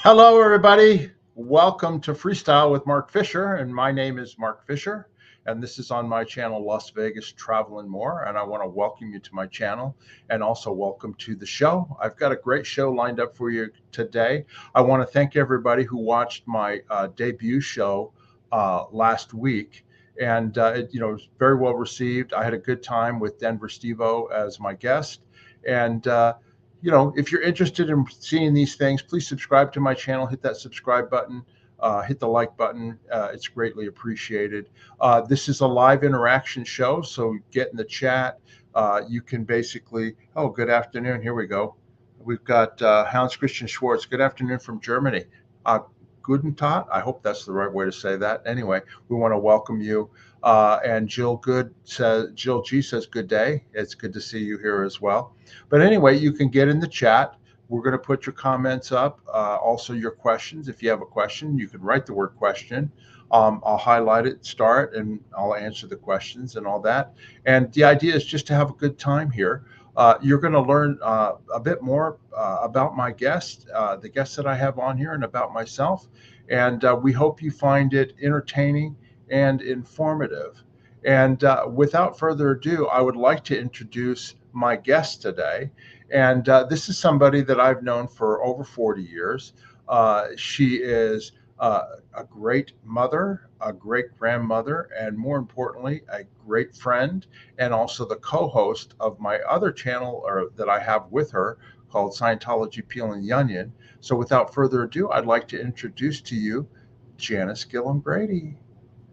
Hello, everybody. Welcome to Freestyle with Mark Fisher, and my name is Mark Fisher, and this is on my channel, Las Vegas Travel and More, and I want to welcome you to my channel and also welcome to the show. I've got a great show lined up for you today. I want to thank everybody who watched my debut show last week, and it was very well received. I had a good time with Denver Stevo as my guest, and if you're interested in seeing these things, please subscribe to my channel, hit that subscribe button, hit the like button. It's greatly appreciated. This is a live interaction show, so get in the chat. You can basically, good afternoon. Here we go. We've got Hans Christian Schwartz. Good afternoon from Germany. Guten Tag. I hope that's the right way to say that. Anyway, we want to welcome you. And Jill G says, good day. It's good to see you here as well. But anyway, you can get in the chat. We're going to put your comments up, also your questions. If you have a question, you can write the word question. I'll highlight it, start, and I'll answer the questions and all that. And the idea is just to have a good time here. You're going to learn a bit more about my guest, the guests that I have on here, and about myself. And we hope you find it entertaining and informative. And without further ado, I would like to introduce my guest today. And this is somebody that I've known for over 40 years. She is a great mother, a great grandmother, and more importantly, a great friend, and also the co-host of my other channel that I have with her called Scientology Peeling the Onion. So without further ado, I'd like to introduce to you Janis Gillham Grady.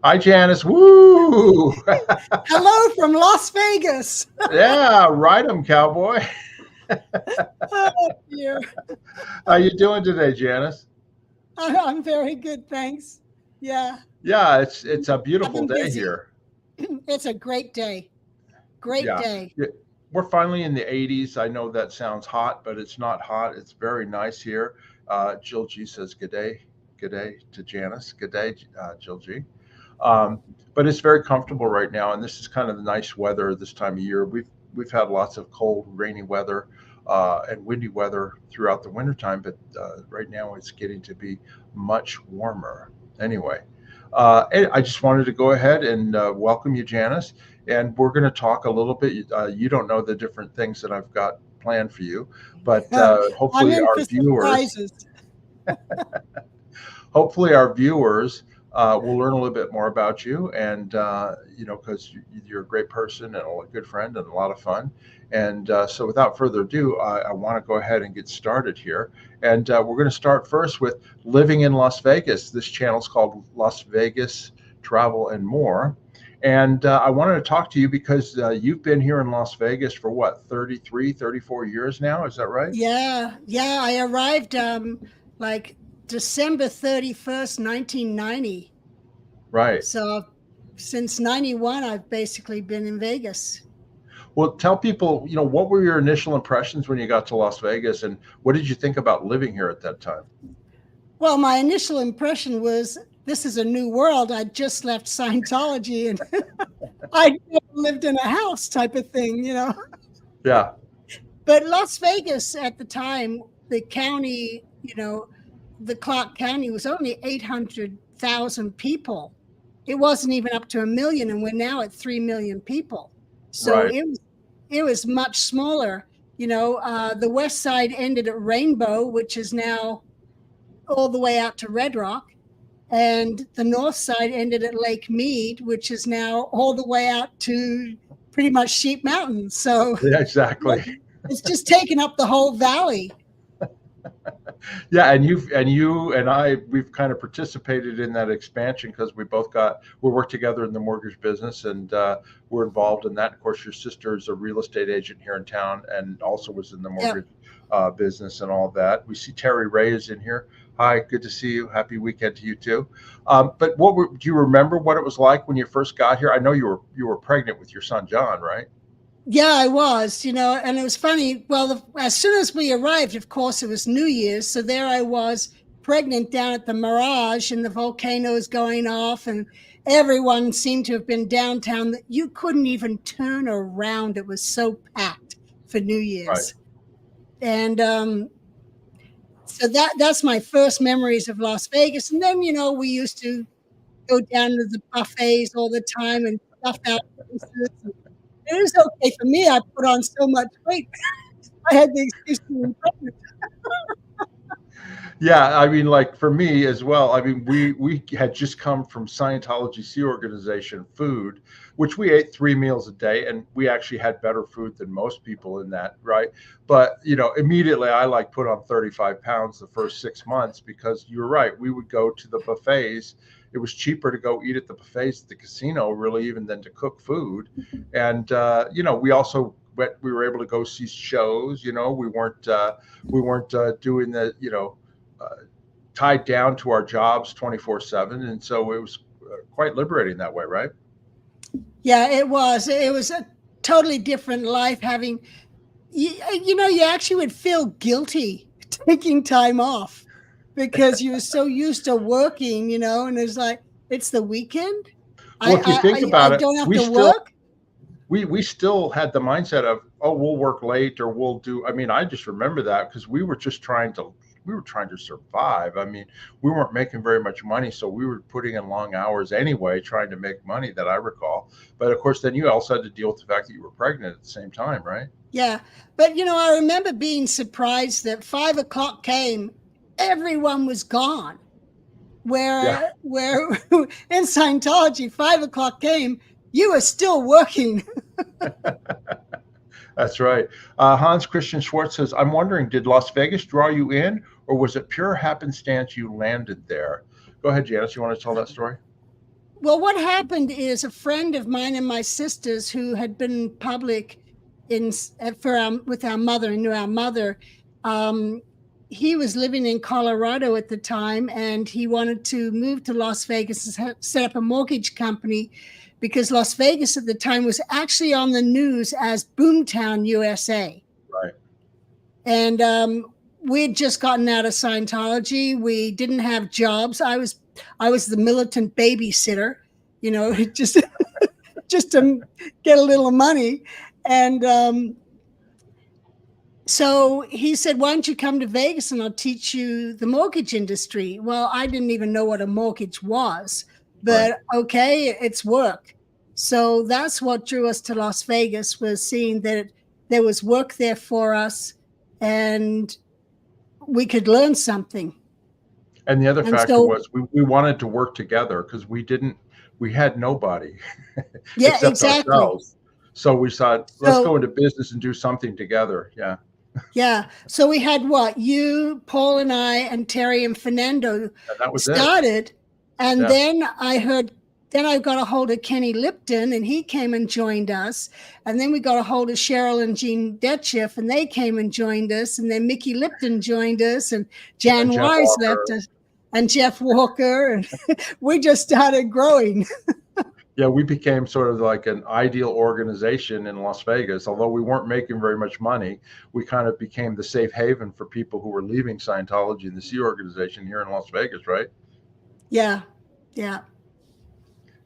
Hi, Janis. Woo! Hello from Las Vegas. Yeah, ride 'em, cowboy. Oh, dear. How you doing today, Janis? I'm very good, thanks. Yeah. Yeah, it's a beautiful day busy. here. It's a great day. Great day. Yeah. We're finally in the 80s. I know that sounds hot, but it's not hot. It's very nice here. Jill G says, good day to Janis. Good day, Jill G. But it's very comfortable right now, and this is kind of the nice weather this time of year. We've had lots of cold, rainy weather and windy weather throughout the wintertime, but right now it's getting to be much warmer. Anyway, I just wanted to go ahead and welcome you, Janis, and we're going to talk a little bit. You don't know the different things that I've got planned for you, but hopefully our viewers, we'll learn a little bit more about you, and because you're a great person and a good friend and a lot of fun. And so without further ado, I want to go ahead and get started here. And we're going to start first with living in Las Vegas. This channel is called Las Vegas Travel and More. And I wanted to talk to you because you've been here in Las Vegas for what, 34 years now? Is that right? Yeah. I arrived like December 31st, 1990. Right. So since 91, I've basically been in Vegas. Well, tell people, what were your initial impressions when you got to Las Vegas, and what did you think about living here at that time? Well, my initial impression was this is a new world. I just left Scientology and I lived in a house type of thing, Yeah. But Las Vegas at the time, the county, the Clark County was only 800,000 people. It wasn't even up to 1 million, and we're now at 3 million people. So right. it was much smaller. The west side ended at Rainbow, which is now all the way out to Red Rock. And the north side ended at Lake Mead, which is now all the way out to pretty much Sheep Mountain. So yeah, exactly. It's just taken up the whole valley. Yeah, and you and I, we've kind of participated in that expansion because we work together in the mortgage business, and we're involved in that. Of course, your sister is a real estate agent here in town and also was in the mortgage business and all that. We see Terry Ray is in here. Hi, good to see you. Happy weekend to you too. But do you remember what it was like when you first got here? I know you were pregnant with your son John, right? Yeah, I was, and it was funny. Well, as soon as we arrived, of course, it was New Year's. So there I was pregnant down at the Mirage, and the volcanoes going off, and everyone seemed to have been downtown. You couldn't even turn around. It was so packed for New Year's. Right. And So that's my first memories of Las Vegas. And then, we used to go down to the buffets all the time and stuff out places. It was okay for me. I put on so much weight. I had the excuse to be pregnant. Yeah, I mean, like for me as well. I mean, we had just come from Scientology Sea Organization food, which we ate 3 meals a day, and we actually had better food than most people in that, right? But immediately I like put on 35 pounds the first 6 months because you're right. We would go to the buffets. It was cheaper to go eat at the buffets at the casino, really, even than to cook food. And we also we were able to go see shows. We weren't doing the tied down to our jobs 24/7, and so it was quite liberating that way, right? Yeah, it was. It was a totally different life having, you actually would feel guilty taking time off because you were so used to working, and it's like, it's the weekend. Well, if you think I about it, don't have we to still work. we still had the mindset of, oh, we'll work late or we'll do. I mean, I just remember that because we were trying to survive. I mean, we weren't making very much money, so we were putting in long hours anyway, trying to make money, that I recall. But of course, then you also had to deal with the fact that you were pregnant at the same time, right? Yeah. But, I remember being surprised that 5 o'clock came, everyone was gone. Yeah, Where in Scientology, 5 o'clock came, you were still working. that's right. Hans Christian Schwartz says, I'm wondering, did Las Vegas draw you in, or was it pure happenstance you landed there? Go ahead, Janice. You want to tell that story? Well, what happened is a friend of mine and my sister's who had been public with our mother and knew our mother. He was living in Colorado at the time, and he wanted to move to Las Vegas and set up a mortgage company because Las Vegas at the time was actually on the news as Boomtown, USA. Right. And we'd just gotten out of Scientology. We didn't have jobs. I was the militant babysitter, just just to get a little money. And so he said, why don't you come to Vegas and I'll teach you the mortgage industry? Well, I didn't even know what a mortgage was, but right. Okay, it's work. So that's what drew us to Las Vegas, was seeing that there was work there for us and we could learn something. And the other factor was we wanted to work together because we had nobody yeah, except exactly. ourselves. So we thought, let's go into business and do something together. Yeah. Yeah. So we had you, Paul and I, and Terry and Fernando and that was started. It. And then I got a hold of Kenny Lipton and he came and joined us. And then we got a hold of Cheryl and Jean Detchiff and they came and joined us. And then Mickey Lipton joined us and Jan Wise left us and Jeff Walker. And we just started growing. Yeah, we became sort of like an ideal organization in Las Vegas. Although we weren't making very much money, we kind of became the safe haven for people who were leaving Scientology and the Sea Organization here in Las Vegas, right? Yeah. Yeah.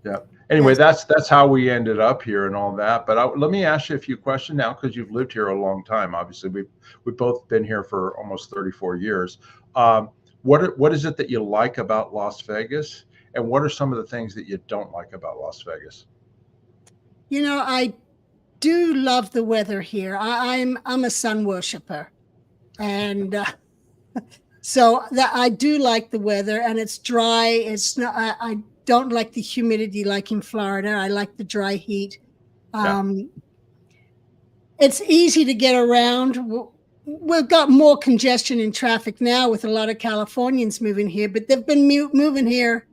Yeah. Anyway, yes. That's how we ended up here and all that. But let me ask you a few questions now, because you've lived here a long time. Obviously, we've both been here for almost 34 years. What is it that you like about Las Vegas? And what are some of the things that you don't like about Las Vegas? I do love the weather here. I'm a sun worshiper, and so that I do like the weather. And it's dry. It's not. I don't like the humidity like in Florida. I like the dry heat. It's easy to get around. We've got more congestion in traffic now with a lot of Californians moving here, but they've been moving here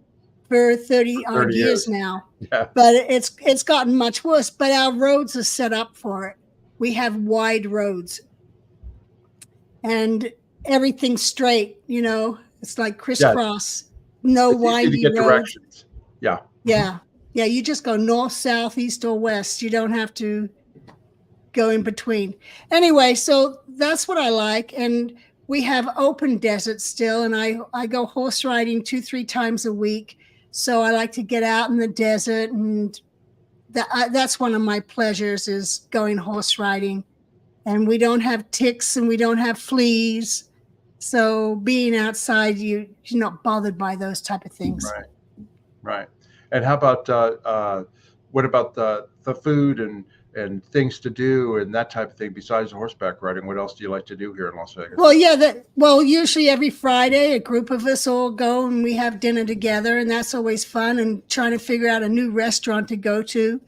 for 30 odd years now. Yeah. But it's gotten much worse. But our roads are set up for it. We have wide roads and everything's straight, it's like crisscross, no windy roads. Directions. Yeah. Yeah. Yeah. You just go north, south, east, or west. You don't have to go in between. Anyway, so that's what I like. And we have open desert still. And I go horse riding 2-3 times a week. So I like to get out in the desert, and that's one of my pleasures, is going horse riding. And we don't have ticks and we don't have fleas. So being outside, you're not bothered by those type of things. Right. Right. And how about what about the food and things to do and that type of thing besides horseback riding? What else do you like to do here in Las Vegas? Well, yeah, usually every Friday a group of us all go and we have dinner together, and that's always fun, and trying to figure out a new restaurant to go to.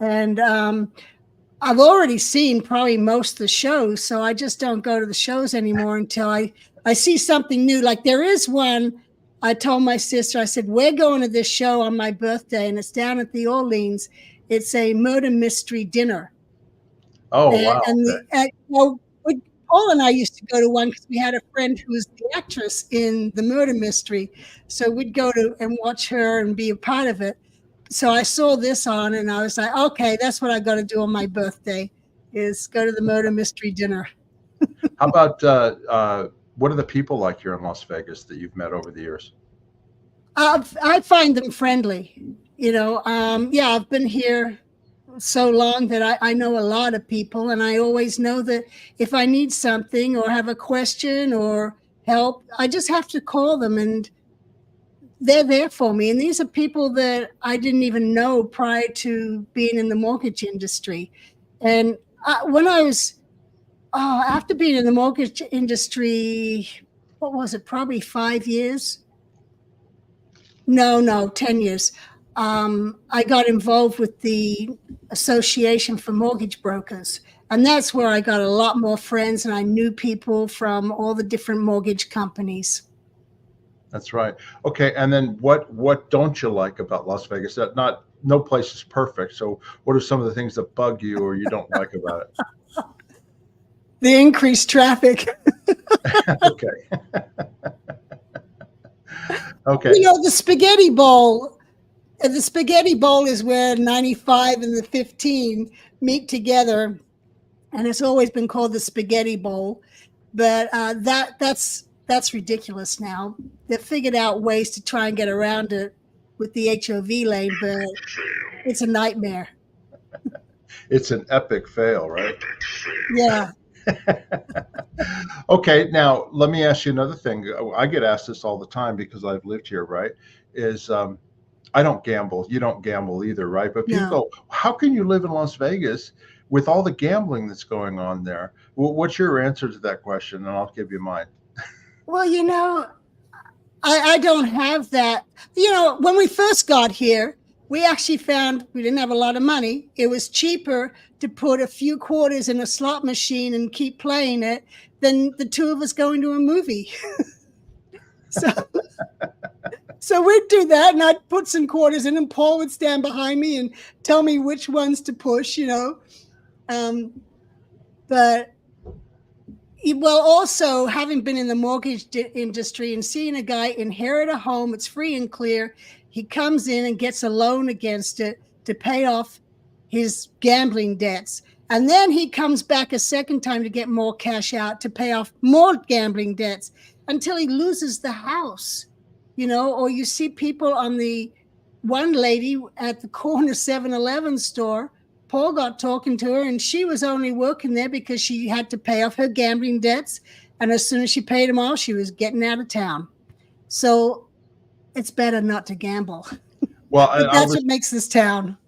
And I've already seen probably most of the shows, so I just don't go to the shows anymore until I see something new. Like there is one, I told my sister, I said, we're going to this show on my birthday, and it's down at the Orleans. It's a murder mystery dinner. Oh, And, wow. and Okay. the, well, Paul and I used to go to one because we had a friend who was the actress in the murder mystery. So we'd go to and watch her and be a part of it. So I saw this on and I was like, okay, that's what I got to do on my birthday is go to the murder mystery dinner. How about what are the people like here in Las Vegas that you've met over the years? I find them friendly. Yeah, I've been here so long that I know a lot of people, and I always know that if I need something or have a question or help, I just have to call them and they're there for me. And these are people that I didn't even know prior to being in the mortgage industry. And when I was, after being in the mortgage industry, what was it, probably 5 years? No, 10 years. I got involved with the Association for Mortgage Brokers. And that's where I got a lot more friends and I knew people from all the different mortgage companies. That's right. Okay. And then what don't you like about Las Vegas? That not no place is perfect. So what are some of the things that bug you or you don't like about it? The increased traffic. Okay. Okay. The Spaghetti Bowl. The Spaghetti Bowl is where 95 and the 15 meet together. And it's always been called the Spaghetti Bowl. But that's ridiculous now. They've figured out ways to try and get around it with the HOV lane, but it's a nightmare. It's an epic fail, right? Yeah. Okay, now let me ask you another thing. I get asked this all the time because I've lived here, right? Is I don't gamble. You don't gamble either, right? But people No. go, how can you live in Las Vegas with all the gambling that's going on there? What's your answer to that question? And I'll give you mine. Well, I don't have that. When we first got here, we actually found we didn't have a lot of money. It was cheaper to put a few quarters in a slot machine and keep playing it than the two of us going to a movie. so, so we'd do that, and I'd put some quarters in, and Paul would stand behind me and tell me which ones to push. But well, also having been in the mortgage industry and seeing a guy inherit a home, it's free and clear. He comes in and gets a loan against it to pay off his gambling debts. And then he comes back a second time to get more cash out to pay off more gambling debts until he loses the house, or you see people on the one lady at the corner 7-Eleven store. Paul got talking to her, and she was only working there because she had to pay off her gambling debts. And as soon as she paid them off, she was getting out of town. So it's better not to gamble. Well, But that's what makes this town.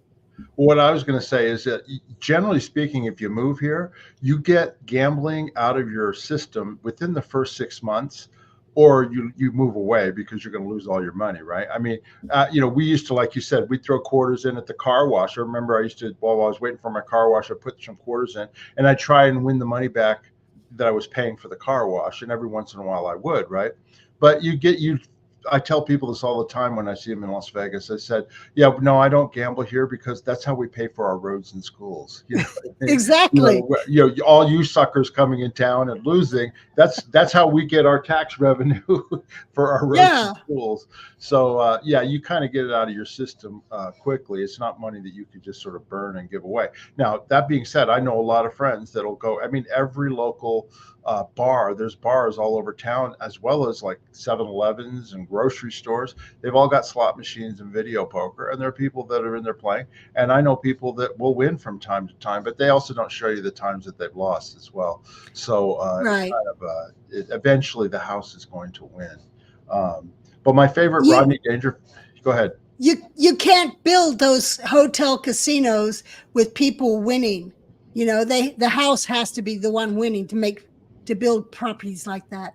what I was going to say is that generally speaking, if you move here, you get gambling out of your system within the first 6 months, or you move away because you're going to lose all your money, right? I mean, we used to, like you said, we'd throw quarters in at the car wash. I remember I used to, while I was waiting for my car wash, I'd put some quarters in, and I'd try and win the money back that I was paying for the car wash. And every once in a while I would, right? But I tell people this all the time when I see them in Las Vegas. I said, yeah, no, I don't gamble here because that's how we pay for our roads and schools. Exactly. All you suckers coming in town and losing, that's how we get our tax revenue for our roads and schools. So you kind of get it out of your system quickly. It's not money that you could just sort of burn and give away. Now, that being said, I know a lot of friends that'll go. I mean, every local there's bars all over town, as well as like 7-Elevens and grocery stores. They've all got slot machines and video poker, and there are people that are in there playing. And I know people that will win from time to time, but they also don't show you the times that they've lost as well. So Right. Eventually the house is going to win. But my favorite You- Rodney Danger, go ahead. You can't build those hotel casinos with people winning. You know, the house has to be the one winning to build properties like that.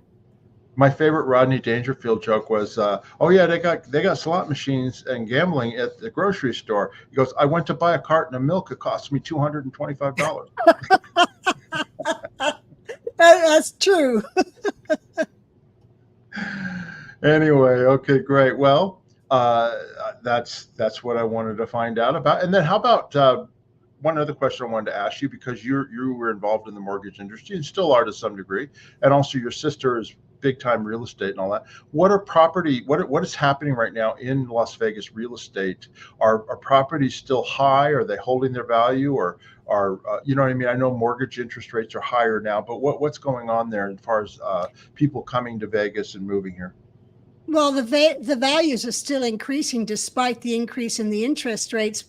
My favorite Rodney Dangerfield joke was, "Oh yeah, they got slot machines and gambling at the grocery store." He goes, "I went to buy a carton of milk. It cost me $225." That's true. Anyway, okay, great. Well, that's what I wanted to find out about. And then how about one other question I wanted to ask you, because you were involved in the mortgage industry and still are to some degree, and also your sister is big time real estate and all that. What is happening right now in Las Vegas real estate? Are properties still high? Are they holding their value, or are you know what I mean? I know mortgage interest rates are higher now, but what's going on there as far as people coming to Vegas and moving here? Well, the values are still increasing despite the increase in the interest rates,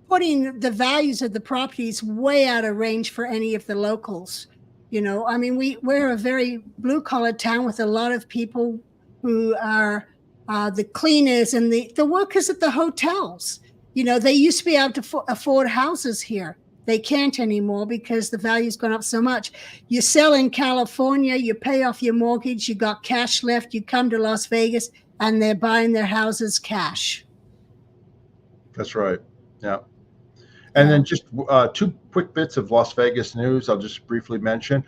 putting the values of the properties way out of range for any of the locals. You know, I mean, we're a very blue collar town with a lot of people who are the cleaners and the workers at the hotels. You know, they used to be able to afford houses here. They can't anymore because the value's gone up so much. You sell in California, you pay off your mortgage, you got cash left, you come to Las Vegas, and they're buying their houses cash. That's right. Yeah. And then just two quick bits of Las Vegas news I'll just briefly mention.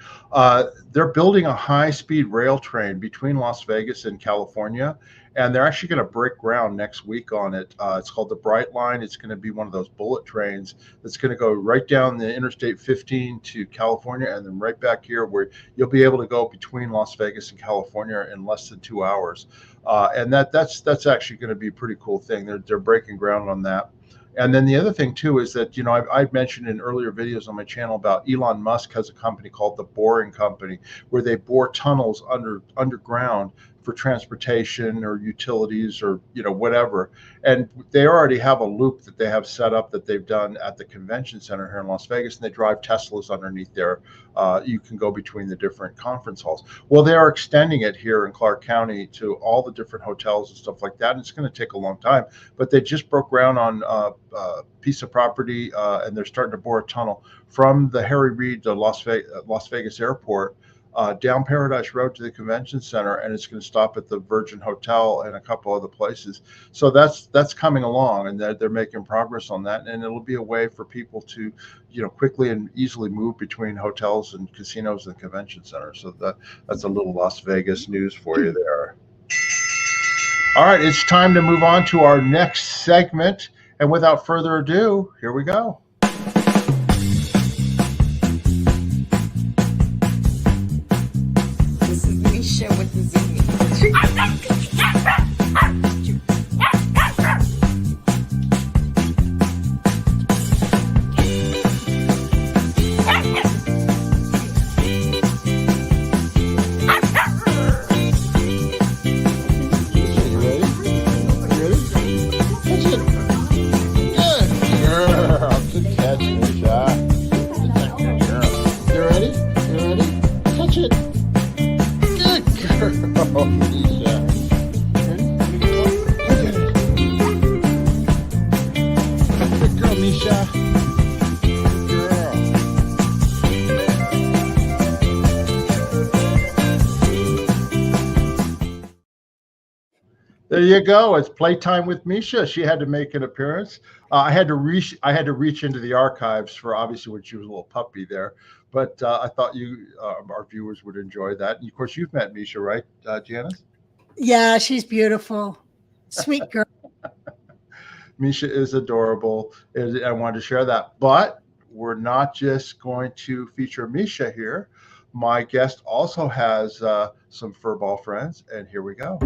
They're building a high-speed rail train between Las Vegas and California, and they're actually going to break ground next week on it. It's called the Bright Line. It's going to be one of those bullet trains that's going to go right down the Interstate 15 to California, and then right back here where you'll be able to go between Las Vegas and California in less than 2 hours. And that's actually going to be a pretty cool thing. They're breaking ground on that. And then the other thing too is that, you know, I've mentioned in earlier videos on my channel about Elon Musk has a company called the Boring Company, where they bore tunnels underground for transportation or utilities or, you know, whatever. And they already have a loop that they have set up that they've done at the convention center here in Las Vegas, and they drive Teslas underneath there. You can go between the different conference halls. Well, they are extending it here in Clark County to all the different hotels and stuff like that. And it's going to take a long time, but they just broke ground on a piece of property, and they're starting to bore a tunnel from the Harry Reid to Las Vegas Airport, down Paradise Road to the convention center, and it's going to stop at the Virgin Hotel and a couple other places. So that's coming along, and they're making progress on that, and it'll be a way for people to, you know, quickly and easily move between hotels and casinos and convention centers. So that's a little Las Vegas news for you there. All right, it's time to move on to our next segment, and without further ado, here we go. This is Misha with the Zoomies. There you go. It's playtime with Misha. She had to make an appearance. I had to reach into the archives for obviously when she was a little puppy there, but I thought our viewers would enjoy that. And of course, you've met Misha, right, Janis? Yeah, she's beautiful, sweet girl. Misha is adorable. I wanted to share that, but we're not just going to feature Misha here. My guest also has some furball friends, and here we go.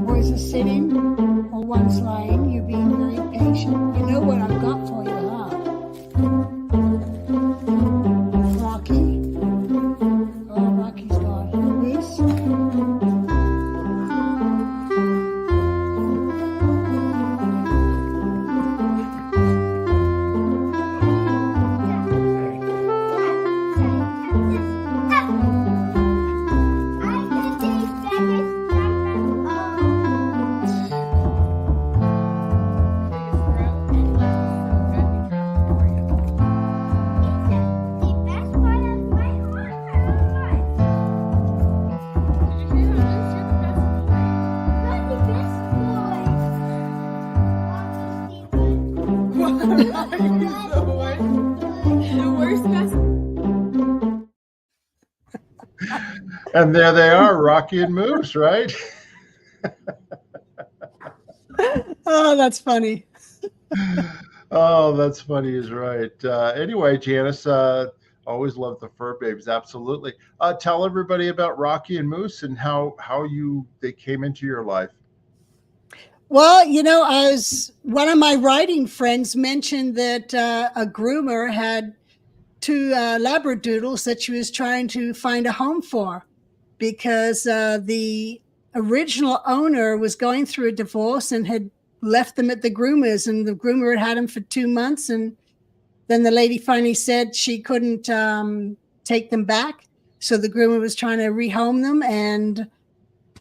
Boys are sitting, or one's lying. You're being very patient. You know what I've got for you, huh? Rocky. Oh, Rocky's gone. The worst best. And there they are, Rocky and Moose, right? Oh, that's funny. Oh, that's funny is right. Anyway, Janis, always love the fur babies. Absolutely. Tell everybody about Rocky and Moose and how they came into your life. Well, as one of my writing friends mentioned that a groomer had two Labradoodles that she was trying to find a home for because the original owner was going through a divorce and had left them at the groomer's, and the groomer had them for 2 months, and then the lady finally said she couldn't take them back, so the groomer was trying to rehome them, and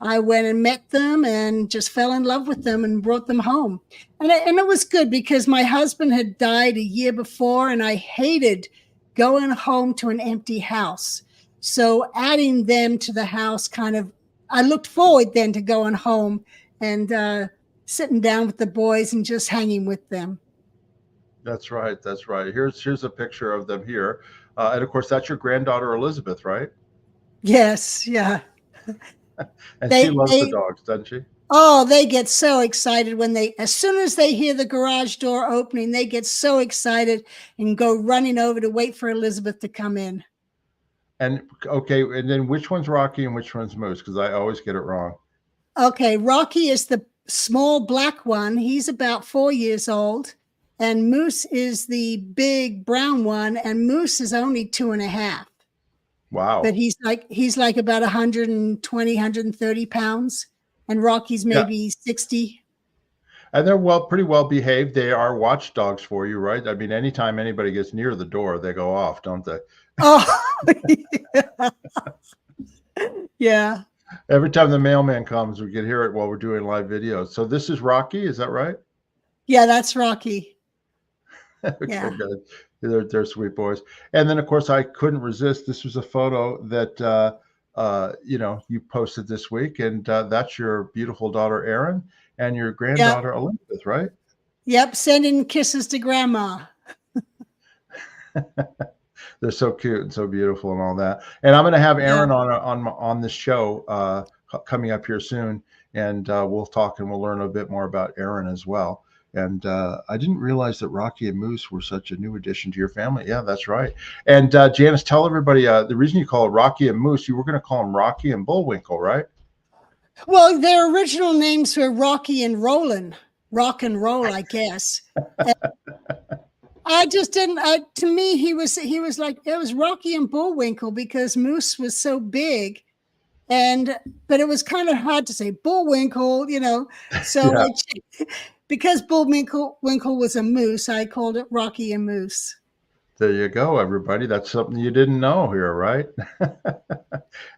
I went and met them and just fell in love with them and brought them home. And it was good because my husband had died a year before, and I hated going home to an empty house. So adding them to the house I looked forward then to going home and sitting down with the boys and just hanging with them. That's right. That's right. Here's a picture of them here. And of course, that's your granddaughter, Elizabeth, right? Yes. Yeah. And she loves the dogs, doesn't she? Oh, they get so excited as soon as they hear the garage door opening, they get so excited and go running over to wait for Elizabeth to come in. And okay, and then which one's Rocky and which one's Moose? Because I always get it wrong. Okay, Rocky is the small black one. He's about 4 years old. And Moose is the big brown one. And Moose is only 2.5. Wow. But he's like about 120, 130 pounds. And Rocky's maybe 60. And they're pretty well behaved. They are watchdogs for you, right? I mean, anytime anybody gets near the door, they go off, don't they? Oh, yeah. Yeah. Every time the mailman comes, we can hear it while we're doing live videos. So this is Rocky, is that right? Yeah, that's Rocky. Okay, yeah. Good. They're sweet boys. And then, of course, I couldn't resist. This was a photo that you posted this week, and that's your beautiful daughter Erin and your granddaughter Elizabeth, right? Yep, sending kisses to Grandma. They're so cute and so beautiful and all that. And I'm going to have Erin on this show coming up here soon, and we'll talk and we'll learn a bit more about Erin as well. And I didn't realize that Rocky and Moose were such a new addition to your family. Yeah, that's right. And Janis, tell everybody the reason you call it Rocky and Moose, you were going to call them Rocky and Bullwinkle, right? Well, their original names were Rocky and Rollin', rock and roll, I guess. I just didn't. To me, he was like, it was Rocky and Bullwinkle because Moose was so big, but it was kind of hard to say Bullwinkle, So because Bullwinkle was a moose, I called it Rocky and Moose. There you go, everybody. That's something you didn't know here, right?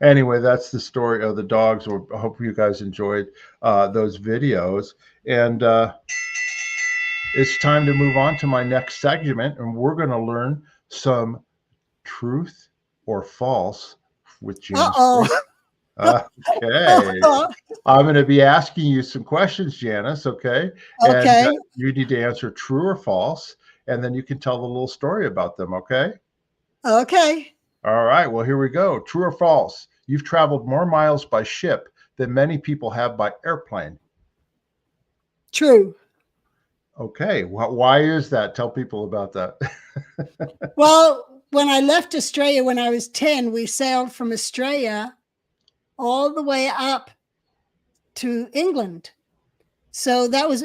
Anyway, that's the story of the dogs. I hope you guys enjoyed those videos. And it's time to move on to my next segment, and we're going to learn some truth or false with Janis. Uh-oh. Okay. I'm going to be asking you some questions, Janis, okay? Okay. And you need to answer true or false, and then you can tell the little story about them, okay? Okay. All right. Well, here we go. True or false? You've traveled more miles by ship than many people have by airplane. True. Okay. Why is that? Tell people about that. Well, when I left Australia when I was 10, we sailed from Australia all the way up to England. So that was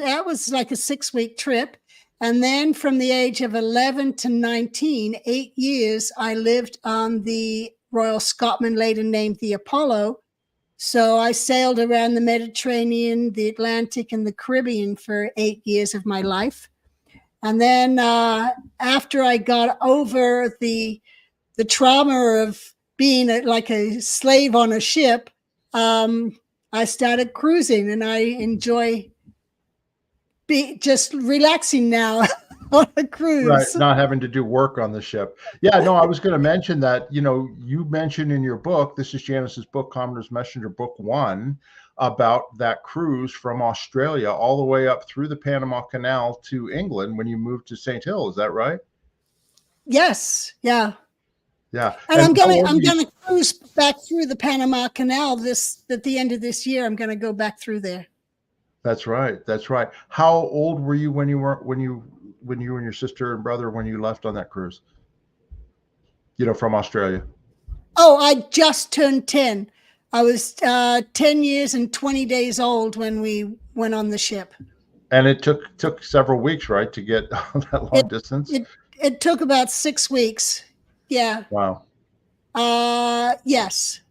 like a 6-week trip. And then from the age of 11 to 19, 8 years, I lived on the Royal Scotsman later named the Apollo. So I sailed around the Mediterranean, the Atlantic, and the Caribbean for 8 years of my life. And then after I got over the trauma of being like a slave on a ship, I started cruising, and I enjoy just relaxing now. on a Right, cruise. not having to do work on the ship. Yeah, no, I was going to mention that, you mentioned in your book, this is Janis's book, Commoner's Messenger, book 1, about that cruise from Australia all the way up through the Panama Canal to England when you moved to St. Hill. Is that right? Yes, yeah. Yeah. And And I'm how gonna old I'm were you? gonna cruise back through the Panama Canal this at the end of this year. I'm gonna go back through there. That's right. That's right. How old were you when you and your sister and brother when you left on that cruise? From Australia. Oh, I just turned 10. I was 10 years and 20 days old when we went on the ship. And it took several weeks, right, to get that long It distance? it it took about 6 weeks. Yeah. Wow. Yes.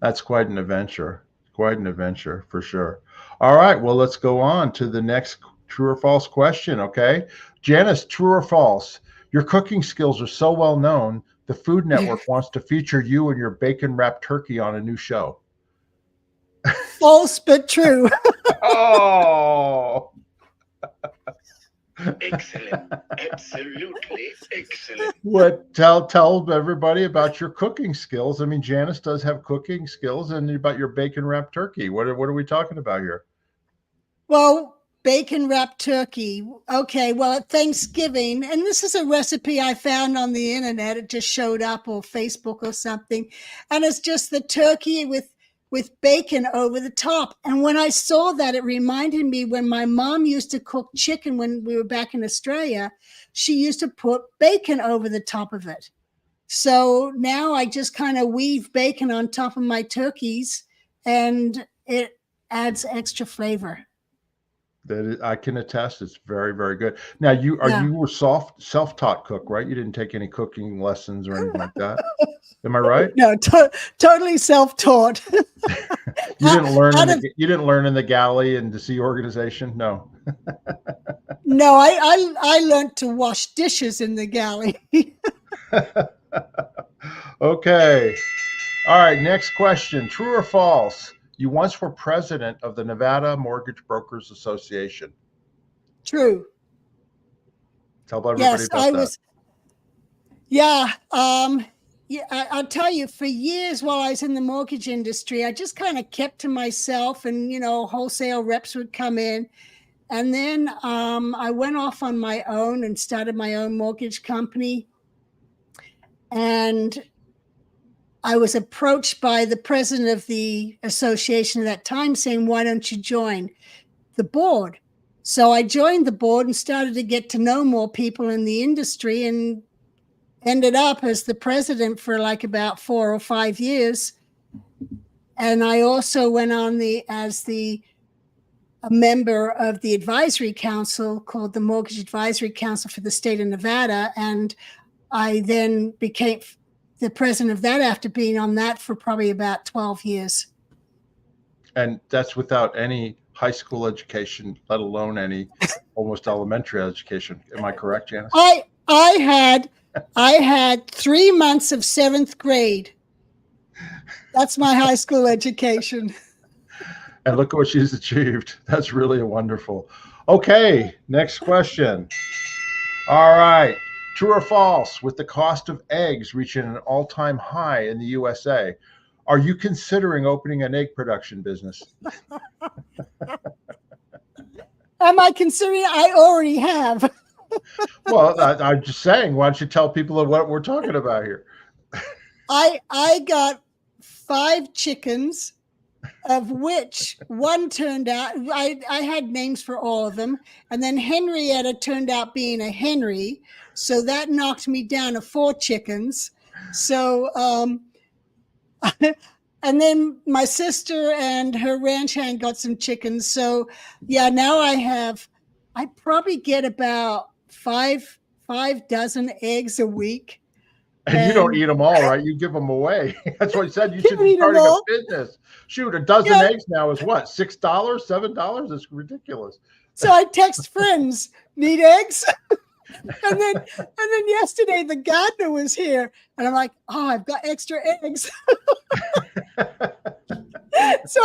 That's quite an adventure. Quite an adventure for sure. All right. Well, let's go on to the next true or false question. Okay. Janis, true or false? Your cooking skills are so well known, the Food Network wants to feature you and your bacon wrapped turkey on a new show. False but true. Oh, Excellent. Absolutely excellent. what? Tell everybody about your cooking skills. I mean, Janis does have cooking skills, and about your bacon wrapped turkey. What are we talking about here? Well, bacon wrapped turkey. Okay, well, at Thanksgiving, and this is a recipe I found on the internet. It just showed up or Facebook or something. And it's just the turkey with bacon over the top. And when I saw that, it reminded me when my mom used to cook chicken when we were back in Australia, she used to put bacon over the top of it. So now I just kind of weave bacon on top of my turkeys and it adds extra flavor. I can attest. It's very, very good. Now, you were self-taught cook, right? You didn't take any cooking lessons or anything like that. Am I right? No, totally self-taught. You didn't learn in the galley and the sea organization. No. No, I learned to wash dishes in the galley. Okay. All right. Next question. True or false? You once were president of the Nevada Mortgage Brokers Association. True. Tell everybody about I that. was. Yeah. Yeah. I'll tell you. For years, while I was in the mortgage industry, I just kind of kept to myself, and wholesale reps would come in, and then I went off on my own and started my own mortgage company, and I was approached by the president of the association at that time saying, why don't you join the board? So I joined the board and started to get to know more people in the industry and ended up as the president for like about 4 or 5 years. And I also went on as a member of the advisory council called the Mortgage Advisory Council for the state of Nevada. And I then became the president of that after being on that for probably about 12 years. And that's without any high school education, let alone any almost elementary education. Am I correct, Janis? I had 3 months of 7th grade. That's my high school education. And look what she's achieved. That's really wonderful. Okay, next question. All right. True or false? With the cost of eggs reaching an all-time high in the USA, are you considering opening an egg production business? Am I considering? I already have. Well, I'm just saying, why don't you tell people what we're talking about here? I got 5 chickens, of which one turned out, I had names for all of them. And then Henrietta turned out being a Henry. So that knocked me down to 4 chickens. So, and then my sister and her ranch hand got some chickens. So yeah, now I probably get about 5 dozen eggs a week. And you don't eat them all, right? You give them away. That's what you said. You should be starting a business. Shoot, a dozen eggs now is what? $6, $7? It's ridiculous. So I text friends, need eggs? and then yesterday the gardener was here, and I'm like, oh, I've got extra eggs. So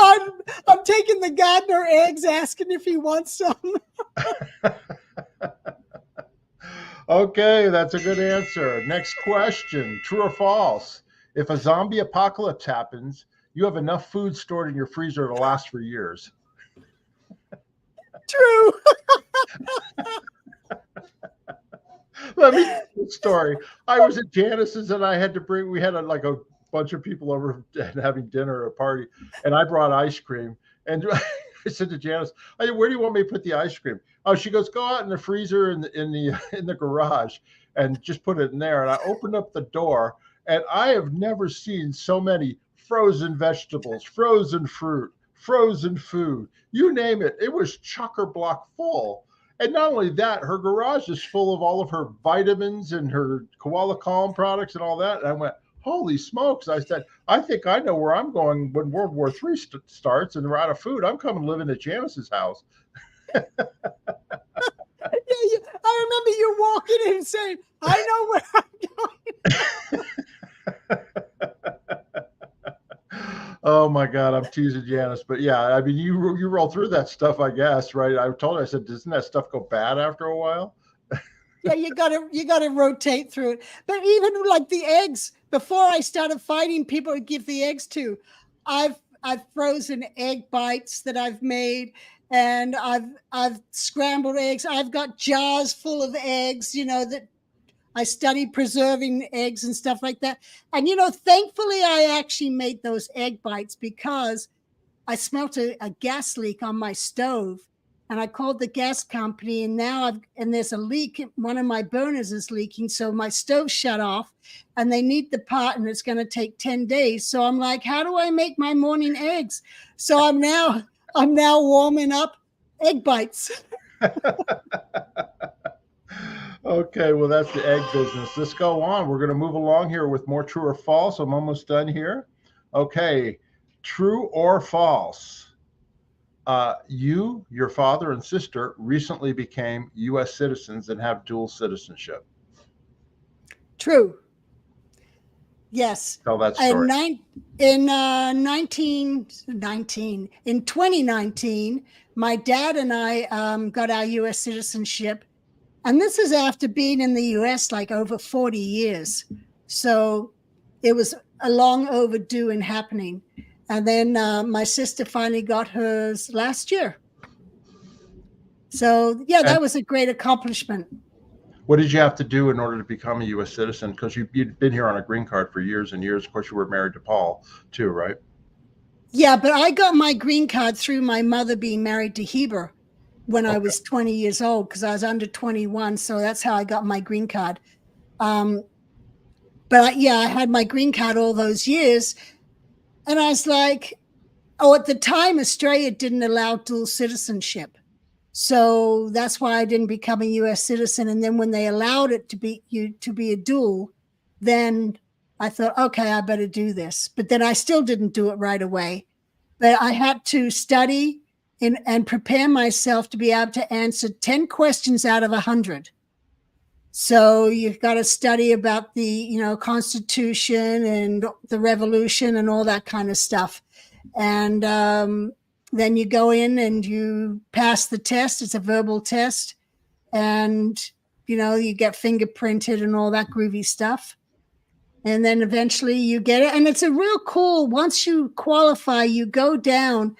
I'm taking the gardener eggs, asking if he wants some. Okay, that's a good answer. Next question, true or false? If a zombie apocalypse happens, you have enough food stored in your freezer to last for years. True. Let me tell you a story. I was at Janis's and we had like a bunch of people over and having dinner at a party, and I brought ice cream. And I said to Janice, "Where do you want me to put the ice cream?" Oh, she goes, "Go out in the freezer in the garage and just put it in there." And I opened up the door, and I have never seen so many frozen vegetables, frozen fruit, frozen food, you name it. It was chocker block full. And not only that, her garage is full of all of her vitamins and her koala calm products and all that. And I went, holy smokes. I said, I think I know where I'm going when World War III starts and we're out of food. I'm coming living at Janis's house. Yeah, I remember you walking in and saying, I know where I'm going. Oh my God, I'm teasing Janis, but yeah, I mean, you roll through that stuff, I guess, right? I told her, I said, doesn't that stuff go bad after a while? Yeah, you gotta rotate through it. But even like the eggs, before I started fighting people to give the eggs to, I've frozen egg bites that I've made, and I've scrambled eggs. I've got jars full of eggs, that I studied preserving eggs and stuff like that. And, thankfully, I actually made those egg bites because I smelt a gas leak on my stove. And I called the gas company, and now there's a leak. One of my burners is leaking. So my stove shut off, and they need the part, and it's going to take 10 days. So I'm like, how do I make my morning eggs? So I'm now warming up egg bites. Okay, well, that's the egg business. Let's go on. We're going to move along here with more true or false. I'm almost done here. Okay, true or false? You, your father and sister recently became U.S. citizens and have dual citizenship. True. Yes. Tell that story. In 2019, my dad and I got our U.S. citizenship. And this is after being in the U.S. like over 40 years. So it was a long overdue in happening. And then my sister finally got hers last year. So, yeah, that was a great accomplishment. What did you have to do in order to become a U.S. citizen? Because you'd been here on a green card for years and years. Of course, you were married to Paul, too, right? Yeah, but I got my green card through my mother being married to Heber when I was 20 years old, because I was under 21. So that's how I got my green card. But I had my green card all those years. And I was like, at the time, Australia didn't allow dual citizenship. So that's why I didn't become a U.S. citizen. And then when they allowed it to be a dual, then I thought, okay, I better do this. But then I still didn't do it right away. But I had to study and prepare myself to be able to answer 10 questions out of 100. So you've got to study about the, Constitution and the Revolution and all that kind of stuff. And then you go in and you pass the test. It's a verbal test. And, you get fingerprinted and all that groovy stuff. And then eventually you get it. And it's a real cool, once you qualify, you go down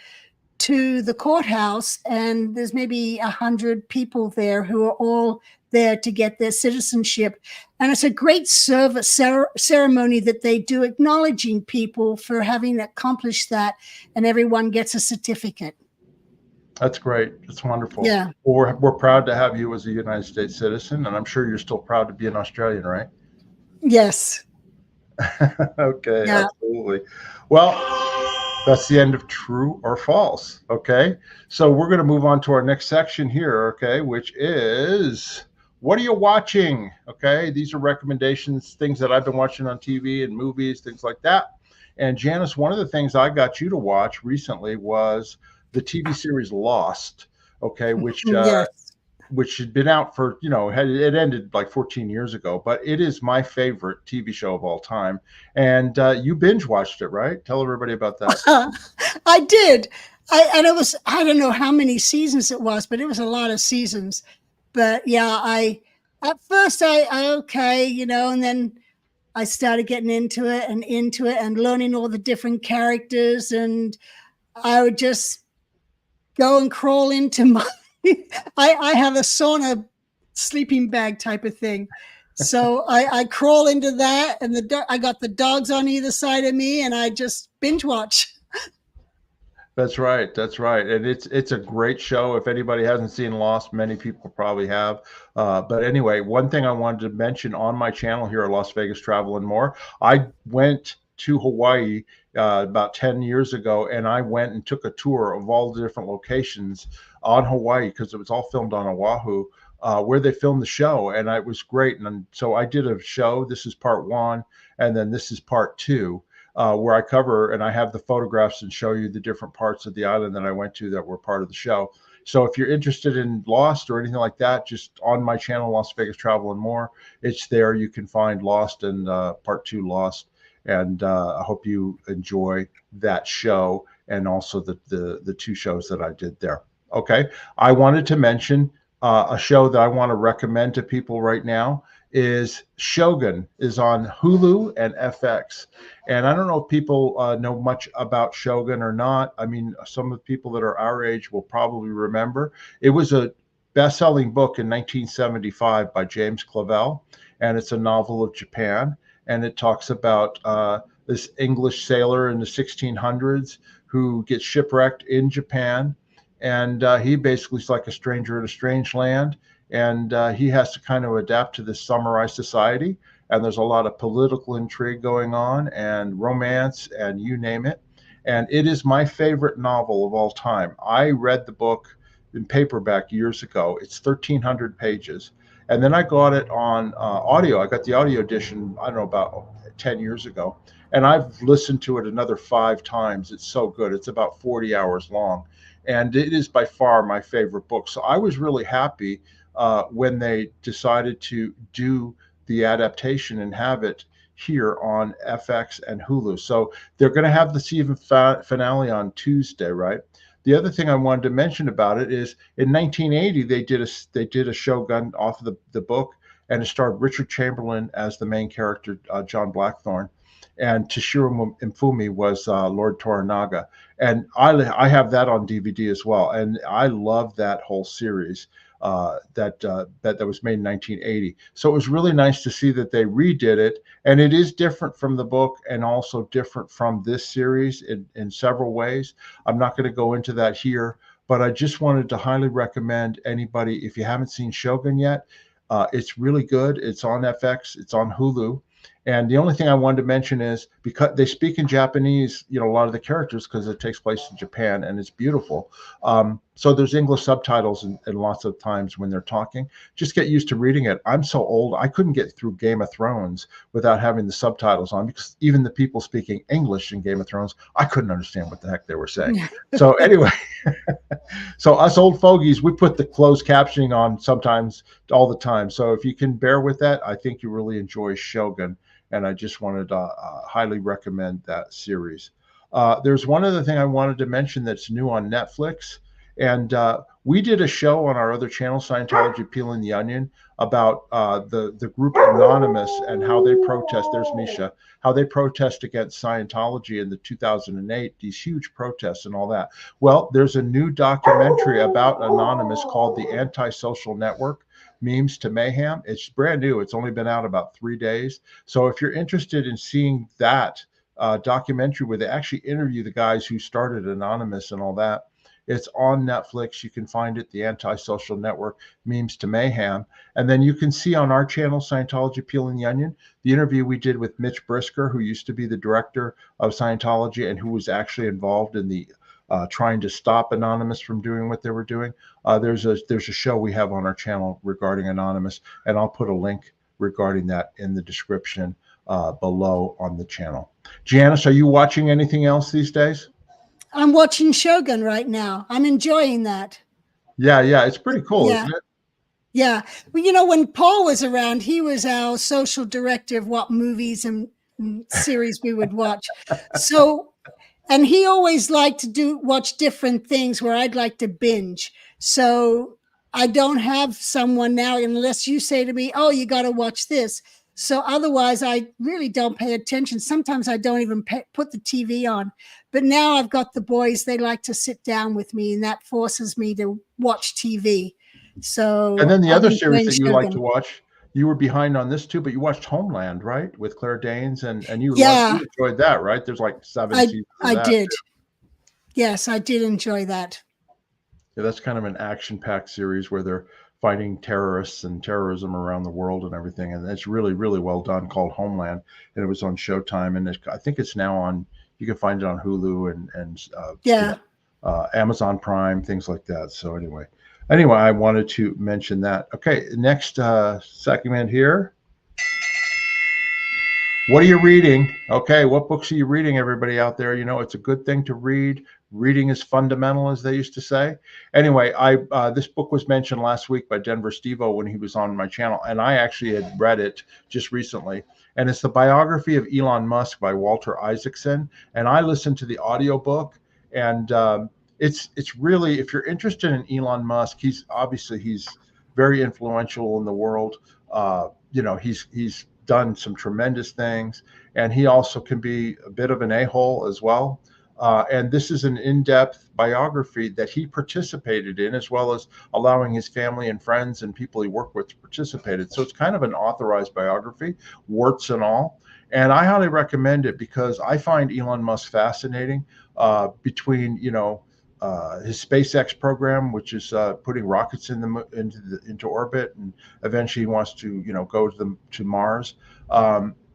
to the courthouse, and there's maybe 100 people there who are all there to get their citizenship. And it's a great service ceremony that they do, acknowledging people for having accomplished that, and everyone gets a certificate. That's great. That's wonderful. Yeah. Well, we're proud to have you as a United States citizen, and I'm sure you're still proud to be an Australian, right? Yes. Okay, yeah. Absolutely. Well, that's the end of true or false. Okay, so we're going to move on to our next section here, okay, which is, what are you watching? Okay, these are recommendations, things that I've been watching on TV and movies, things like that. And Janis, one of the things I got you to watch recently was the TV series Lost, okay, which yes. Which had been out for, it ended like 14 years ago, but it is my favorite TV show of all time. And you binge watched it, right? Tell everybody about that. I did. And it was, I don't know how many seasons it was, but it was a lot of seasons. But yeah, I at first okay, you know, and then I started getting into it and learning all the different characters, and I would just go and crawl into my I have a sauna sleeping bag type of thing. So I crawl into that, and I got the dogs on either side of me, and I just binge watch. That's right. That's right. And it's a great show. If anybody hasn't seen Lost, many people probably have. But anyway, one thing I wanted to mention on my channel here at Las Vegas Travel and More, I went to Hawaii about 10 years ago, and I went and took a tour of all the different locations on Hawaii because it was all filmed on Oahu. Where they filmed the show, and it was great. And so I did a show. This is part one, and then this is part two, where I cover and I have the photographs and show you the different parts of the island that I went to that were part of the show. So if you're interested in Lost or anything like that, just on my channel, Las Vegas Travel and More, it's there. You can find Lost and part two Lost. And I hope you enjoy that show and also the two shows that I did there. Okay. I wanted to mention a show that I want to recommend to people right now is Shogun, is on Hulu and FX. And I don't know if people know much about Shogun or not. I mean, some of the people that are our age will probably remember. It was a best-selling book in 1975 by James Clavell, and it's a novel of Japan. And it talks about this English sailor in the 1600s who gets shipwrecked in Japan. And he basically is like a stranger in a strange land. And he has to kind of adapt to this samurai society. And there's a lot of political intrigue going on and romance and you name it. And it is my favorite novel of all time. I read the book in paperback years ago. It's 1,300 pages. And then I got it on audio. I got the audio edition, I don't know, about 10 years ago. And I've listened to it another 5 times. It's so good. It's about 40 hours long. And it is by far my favorite book. So I was really happy when they decided to do the adaptation and have it here on FX and Hulu. So they're going to have the season finale on Tuesday, right? The other thing I wanted to mention about it is in 1980 they did a Shogun off of the book, and it starred Richard Chamberlain as the main character, John Blackthorne, and Toshiro Mifune was Lord Toranaga. And I have that on DVD as well, and I love that whole series that was made in 1980. So it was really nice to see that they redid it, and it is different from the book and also different from this series in several ways. I'm not going to go into that here, but I just wanted to highly recommend anybody, if you haven't seen Shogun yet, it's really good. It's on FX, it's on Hulu. And the only thing I wanted to mention is because they speak in Japanese, you know, a lot of the characters, because it takes place in Japan and it's beautiful. So there's English subtitles and lots of times when they're talking. Just get used to reading it. I'm so old, I couldn't get through Game of Thrones without having the subtitles on, because even the people speaking English in Game of Thrones, I couldn't understand what the heck they were saying. So anyway, so us old fogies, we put the closed captioning on sometimes, all the time. So if you can bear with that, I think you really enjoy Shogun. And I just wanted to highly recommend that series. There's one other thing I wanted to mention that's new on Netflix. And we did a show on our other channel, Scientology Peeling the Onion, about the group Anonymous and how they protest. There's Misha, how they protest against Scientology in the 2008, these huge protests and all that. Well, there's a new documentary about Anonymous called The Antisocial Network, Memes to Mayhem. It's brand new. It's only been out about 3 days. So if you're interested in seeing that documentary where they actually interview the guys who started Anonymous and all that, it's on Netflix. You can find it, The Antisocial Network, Memes to Mayhem. And then you can see on our channel, Scientology Peeling the Onion, the interview we did with Mitch Brisker, who used to be the director of Scientology and who was actually involved in the trying to stop Anonymous from doing what they were doing. There's a show we have on our channel regarding Anonymous, and I'll put a link regarding that in the description below on the channel. Janis, are you watching anything else these days? I'm watching Shogun right now. I'm enjoying that. Yeah, it's pretty cool, isn't it? Yeah. Well, you know, when Paul was around, he was our social director of what movies and series we would watch. So, and he always liked to watch different things where I'd like to binge. So I don't have someone now unless you say to me, oh, you got to watch this. So otherwise, I really don't pay attention. Sometimes I don't even put the TV on. But now I've got the boys. They like to sit down with me, and that forces me to watch TV. So, and then the I'm other series enjoying that you like to Shogun. watch, you were behind on this too, but you watched Homeland, right? With Claire Danes, and you Yeah, enjoyed that, right? There's like 7 seasons of I that did. too. Yes, I did enjoy that. Yeah, that's kind of an action-packed series where they're fighting terrorists and terrorism around the world and everything, and it's really, really well done. Called Homeland, and it was on Showtime, and I think it's now on. You can find it on Hulu and Yeah. Amazon Prime, things like that. So anyway, I wanted to mention that. Okay, next segment here. What are you reading? Okay, what books are you reading, everybody out there? You know, it's a good thing to read. Reading is fundamental, as they used to say. Anyway, this book was mentioned last week by Denver Stevo when he was on my channel, and I actually had read it just recently. And it's the biography of Elon Musk by Walter Isaacson. And I listened to the audiobook, and it's really, if you're interested in Elon Musk, he's very influential in the world. You know, he's done some tremendous things, and he also can be a bit of an a-hole as well. And this is an in-depth biography that he participated in, as well as allowing his family and friends and people he worked with to participate. So it's kind of an authorized biography, warts and all. And I highly recommend it because I find Elon Musk fascinating. Between his SpaceX program, which is putting rockets into orbit, and eventually he wants to go to Mars.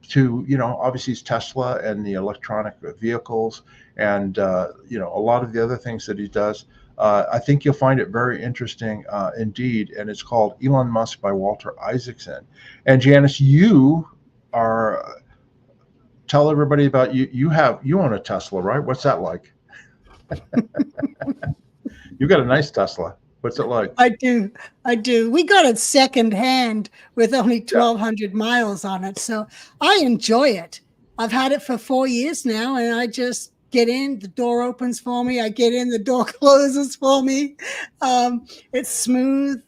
To obviously it's Tesla and the electronic vehicles, and a lot of the other things that he does. I think you'll find it very interesting indeed, and it's called Elon Musk by Walter Isaacson. And Janis, you are tell everybody about you. You own a Tesla, right? What's that like? You got a nice Tesla. What's it like? I do. We got it secondhand with only 1,200 miles on it. So I enjoy it. I've had it for 4 years now, and I just get in, the door opens for me. I get in, the door closes for me. It's smooth.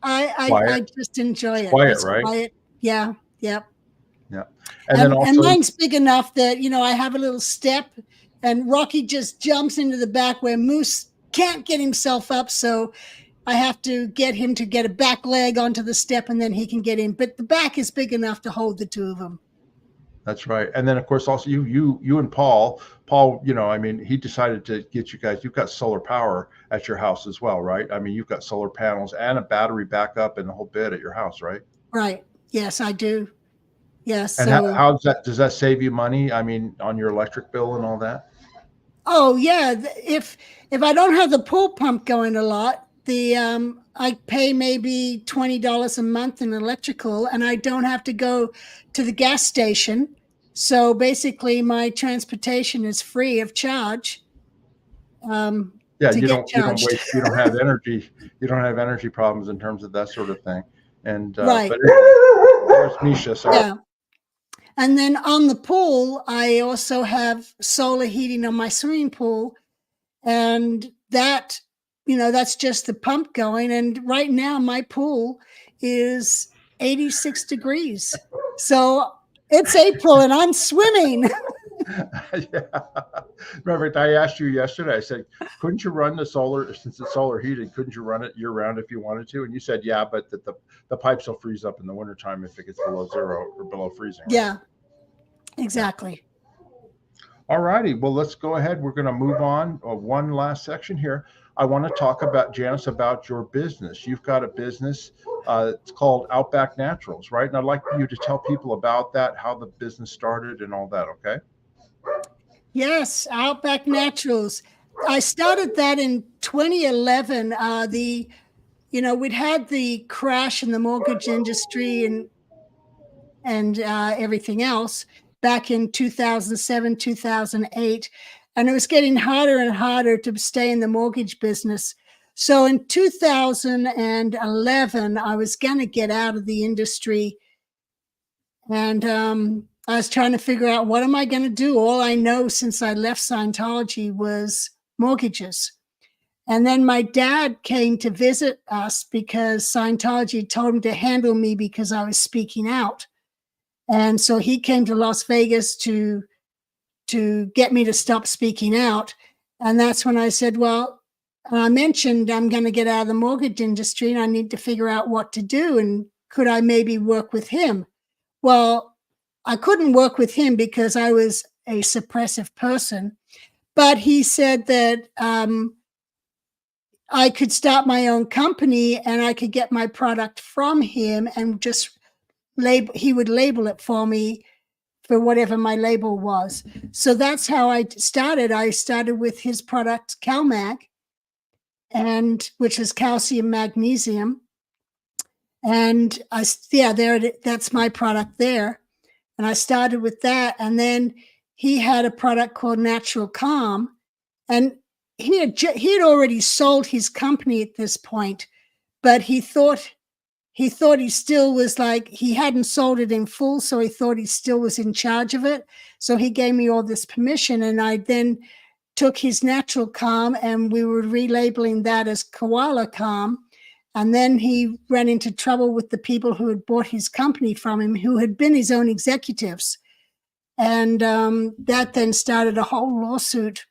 I just enjoy it. Quiet, It's right? quiet. Yeah. Yep. Yeah. And then also, mine's big enough that, I have a little step, and Rocky just jumps into the back where Moose can't get himself up. So I have to get him to get a back leg onto the step, and then he can get in. But the back is big enough to hold the two of them. That's right. And then of course also you and Paul, he decided to get you guys, you've got solar power at your house as well, right? I mean, you've got solar panels and a battery backup and the whole bit at your house, right? Right. Yes, I do. Yes. And so how does that save you money? I mean, on your electric bill and all that? Oh yeah. If I don't have the pool pump going a lot, I pay maybe $20 a month in electrical, and I don't have to go to the gas station. So basically, my transportation is free of charge. Yeah, to you get don't charged. waste, you don't have energy, problems in terms of that sort of thing. And Right. but anyway, there's Misha. Sorry. Yeah. And then on the pool, I also have solar heating on my swimming pool, and that, that's just the pump going. And right now my pool is 86 degrees. So it's April and I'm swimming. Yeah. Remember, I asked you yesterday, I said, couldn't you run the solar, since it's solar heated, couldn't you run it year round if you wanted to? And you said, yeah, but the pipes will freeze up in the wintertime if it gets below zero or below freezing. Right? Yeah, exactly. All righty. Well, let's go ahead. We're going to move on. One last section here. I want to talk about, Janis, about your business. You've got a business. It's called Outback Naturals, right? And I'd like you to tell people about that, how the business started and all that, okay? Yes, Outback Naturals. I started that in 2011. We'd had the crash in the mortgage industry and everything else back in 2007, 2008. And it was getting harder and harder to stay in the mortgage business. So in 2011, I was going to get out of the industry. And I was trying to figure out, what am I going to do? All I know since I left Scientology was mortgages. And then my dad came to visit us because Scientology told him to handle me because I was speaking out. And so he came to Las Vegas to get me to stop speaking out. And that's when I said, well, I mentioned I'm going to get out of the mortgage industry and I need to figure out what to do. And could I maybe work with him? Well, I couldn't work with him because I was a suppressive person. But he said that I could start my own company and I could get my product from him and just he would label it for me for whatever my label was. So that's how I started. I started with his product, CalMag, which is calcium magnesium. And that's my product there. And I started with that. And then he had a product called Natural Calm. And he had already sold his company at this point, but he thought he still was like, he hadn't sold it in full, so he thought he still was in charge of it. So he gave me all this permission, and I then took his Natural Calm, and we were relabeling that as Koala Calm. And then he ran into trouble with the people who had bought his company from him, who had been his own executives. And that then started a whole lawsuit.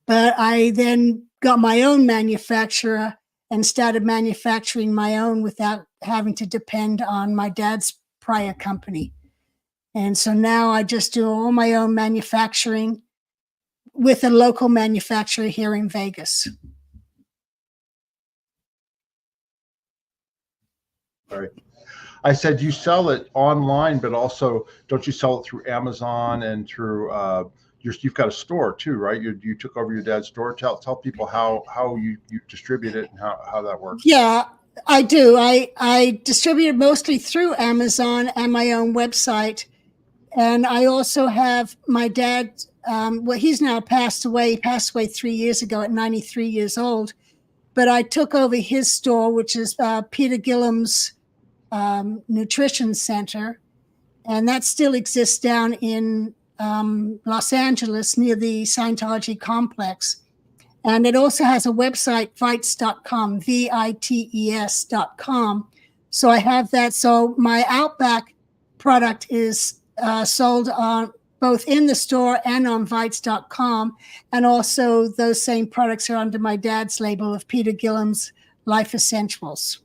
But I then got my own manufacturer and started manufacturing my own without having to depend on my dad's prior company. And so now I just do all my own manufacturing with a local manufacturer here in Vegas. All right. I said you sell it online, but also don't you sell it through Amazon and through you've got a store too, right? You took over your dad's store. Tell people how you distribute it and how that works. Yeah, I do. I distribute it mostly through Amazon and my own website. And I also have my dad, well, he's now passed away. He passed away 3 years ago at 93 years old. But I took over his store, which is Peter Gillham's Nutrition Center. And that still exists down in Los Angeles near the Scientology complex. And it also has a website, vites.com, vites.com. So I have that. So my Outback product is sold on both in the store and on vites.com. And also those same products are under my dad's label of Peter Gillham's Life Essentials.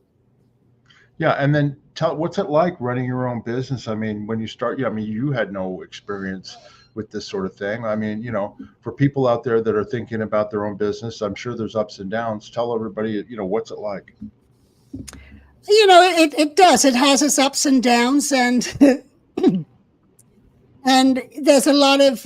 Yeah, and then what's it like running your own business? I mean, when you start, you had no experience with this sort of thing. I mean, for people out there that are thinking about their own business, I'm sure there's ups and downs. Tell everybody, what's it like? It does. It has its ups and downs, and and there's a lot of